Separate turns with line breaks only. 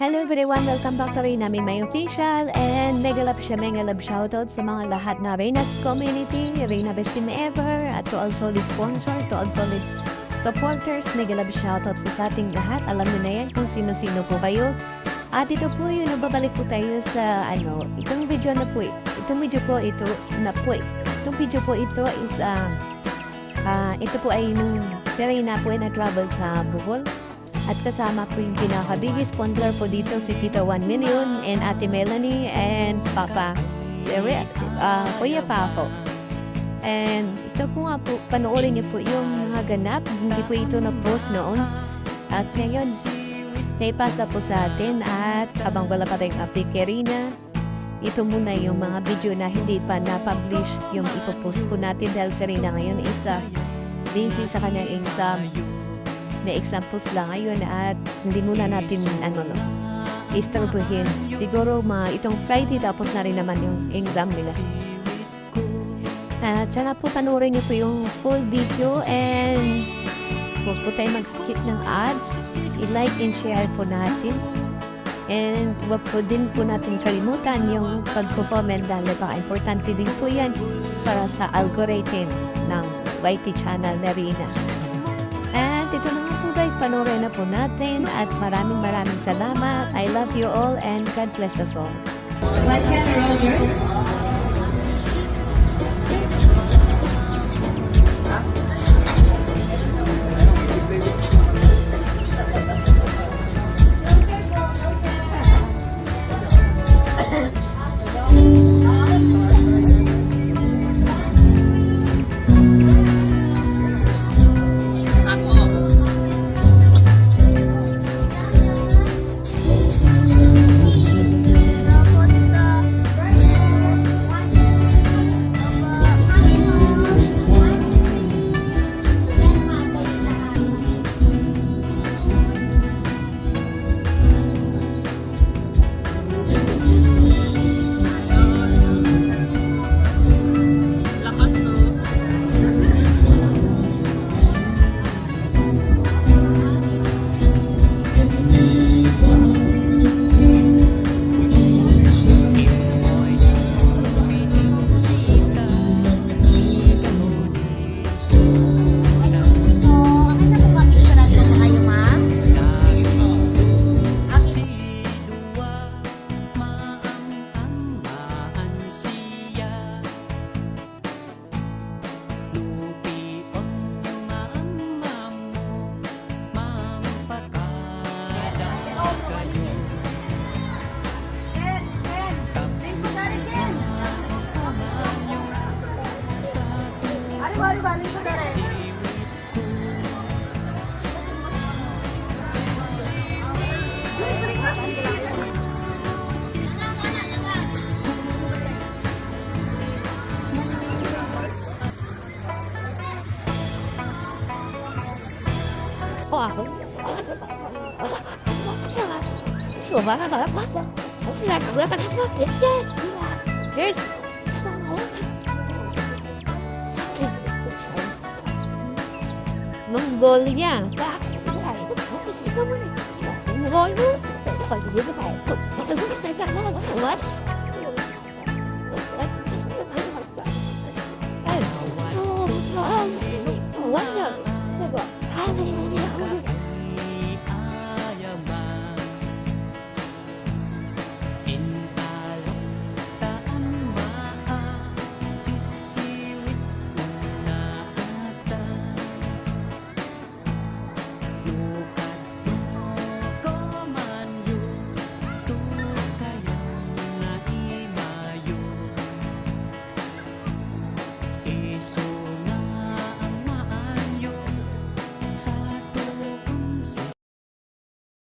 Hello everyone! Welcome back to Reyna May Official and mega love shoutout sa mga lahat na Reyna's community, Reyna Best Team Ever, at to all solid sponsor, to all solid supporters, mega love shoutout po sa ating lahat. Alam niyo na yan kung sino-sino po kayo. At ito po yun, babalik po tayo sa itong video na po, itong video po ito is ito po ay nung si Reyna po ay nag-travel sa Bohol. At kasama po yung pinaka-big sponsor po dito si Tita 1 Million and Ate Melanie and Papa Kuya Paco. And ito po nga po, panoorin niyo po yung mga ganap. Hindi po ito na-post noon. At ngayon, naipasa po sa atin at habang wala pa tayong update kay Reyna, ito muna yung mga video na hindi pa na-publish yung ipopost po natin dahil si Reyna ngayon is busy sa kanyang exam. May examples lang ngayon at hindi muna natin istorbohin. Siguro itong Friday tapos na rin naman yung exam nila. At sana po panoorin niyo po yung full video and huwag po tayo mag-skip ng ads. I-like and share po natin. And huwag po din po natin kalimutan yung pag-comment dahil napaka-importante din po yan para sa algorithm ng YT channel na Reyna. At ito na nga po guys, panoorin na po natin at maraming salamat. I love you all and God bless us all.
What can roll yours?
Mongolia. What?